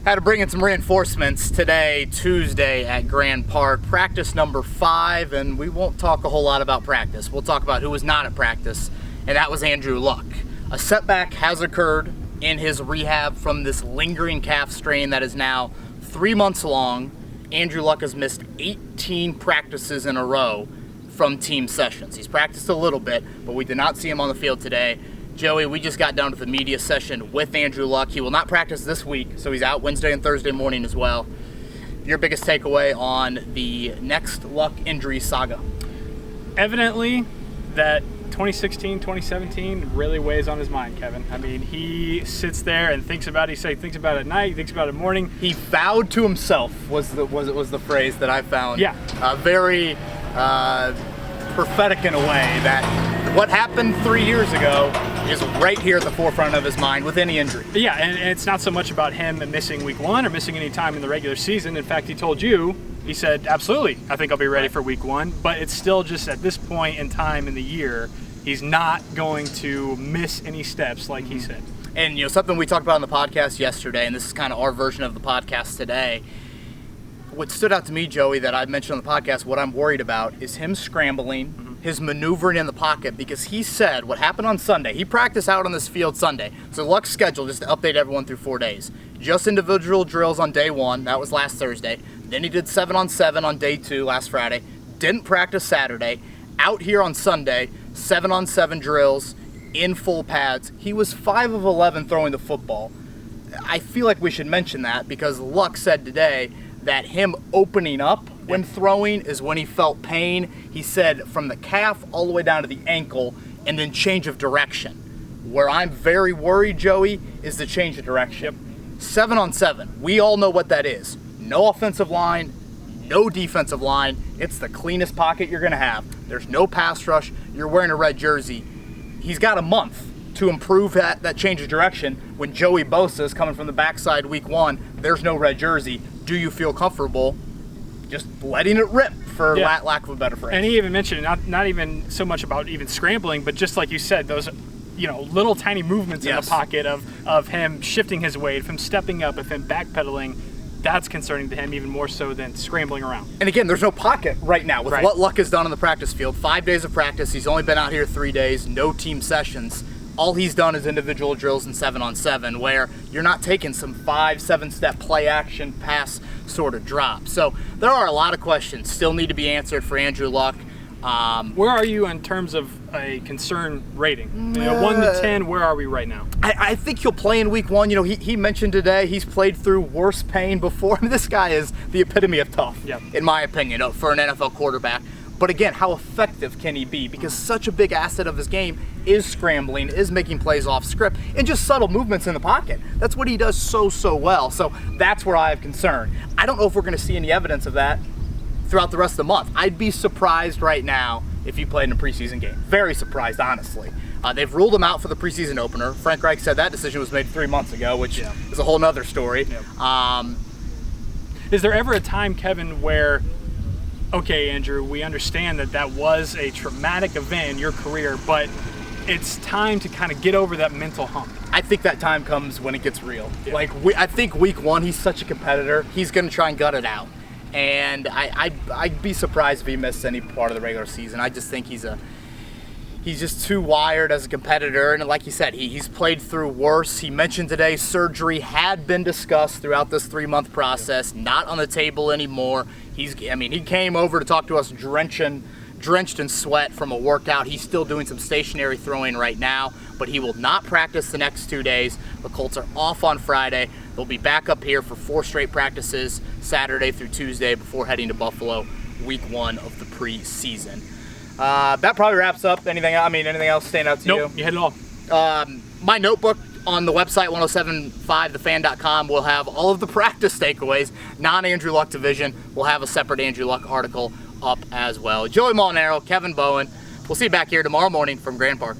Had to bring in some reinforcements today, Tuesday at Grand Park. Practice number 5, and we won't talk a whole lot about practice. We'll talk about who was not at practice, and that was Andrew Luck. A setback has occurred in his rehab from this lingering calf strain that is now 3 months long. Andrew Luck has missed 18 practices in a row from team sessions. He's practiced a little bit, but we did not see him on the field today. Joey, we just got down to the media session with Andrew Luck. He will not practice this week, so he's out Wednesday and Thursday morning as well. Your biggest takeaway on the next Luck injury saga? Evidently, that 2016, 2017 really weighs on his mind, Kevin. I mean, he sits there and thinks about it. He thinks about it at night, he thinks about it in the morning. He vowed to himself was the phrase that I found. Yeah. Very prophetic in a way, that what happened 3 years ago is right here at the forefront of his mind with any injury. Yeah, and it's not so much about him missing week 1 or missing any time in the regular season. In fact, he told you, he said, absolutely, I think I'll be ready for week 1. But it's still just at this point in time in the year, he's not going to miss any steps like he said. And, something we talked about on the podcast yesterday, and this is kind of our version of the podcast today. What stood out to me, Joey, that I mentioned on the podcast, what I'm worried about is him scrambling, his maneuvering in the pocket, because he said what happened on Sunday. He practiced out on this field Sunday. So Luck's schedule, just to update everyone through 4 days. Just individual drills on day 1. That was last Thursday. Then he did 7-on-7 on day 2 last Friday. Didn't practice Saturday. Out here on Sunday, 7-on-7 drills in full pads. He was 5 of 11 throwing the football. I feel like we should mention that because Luck said today that him opening up when throwing is when he felt pain. He said from the calf all the way down to the ankle and then change of direction. Where I'm very worried, Joey, is the change of direction. 7-on-7, we all know what that is. No offensive line, no defensive line. It's the cleanest pocket you're going to have. There's no pass rush. You're wearing a red jersey. He's got a month to improve that change of direction. When Joey Bosa is coming from the backside week 1, there's no red jersey. Do you feel comfortable just letting it rip, for lack of a better phrase? And he even mentioned not even so much about even scrambling, but just like you said, those little tiny movements in the pocket of him shifting his weight, of him stepping up, of him backpedaling. That's concerning to him even more so than scrambling around. And again, there's no pocket right now with what Luck has done on the practice field. 5 days of practice. He's only been out here 3 days. No team sessions. All he's done is individual drills and 7-on-7, where you're not taking some 5-7 step play action pass sort of drop. So there are a lot of questions still need to be answered for Andrew Luck. Where are you in terms of a concern rating? 1 to 10, where are we right now? I think he'll play in week 1. He mentioned today he's played through worse pain before. I mean, this guy is the epitome of tough, in my opinion, for an NFL quarterback. But again, how effective can he be? Because such a big asset of his game is scrambling, is making plays off script, and just subtle movements in the pocket. That's what he does so well. So that's where I have concern. I don't know if we're going to see any evidence of that throughout the rest of the month. I'd be surprised right now if he played in a preseason game. Very surprised, honestly. They've ruled him out for the preseason opener. Frank Reich said that decision was made 3 months ago, which is a whole nother story. Is there ever a time, Kevin, where, okay, Andrew, we understand that was a traumatic event in your career, but it's time to kind of get over that mental hump? I think that time comes when it gets real. I think week 1, he's such a competitor. He's going to try and gut it out. And I'd be surprised if he missed any part of the regular season. I just think he's just too wired as a competitor. And like you said, he's played through worse. He mentioned today surgery had been discussed throughout this 3-month process, not on the table anymore. He came over to talk to us drenched in sweat from a workout. He's still doing some stationary throwing right now, but he will not practice the next 2 days. The Colts are off on Friday. They'll be back up here for 4 straight practices, Saturday through Tuesday, before heading to Buffalo, week 1 of the preseason. That probably wraps up. Anything else stand out to you? Nope, you hit it all. My notebook on the website, 1075thefan.com, will have all of the practice takeaways. Non-Andrew Luck division will have a separate Andrew Luck article up as well. Joey Molinaro, Kevin Bowen. We'll see you back here tomorrow morning from Grand Park.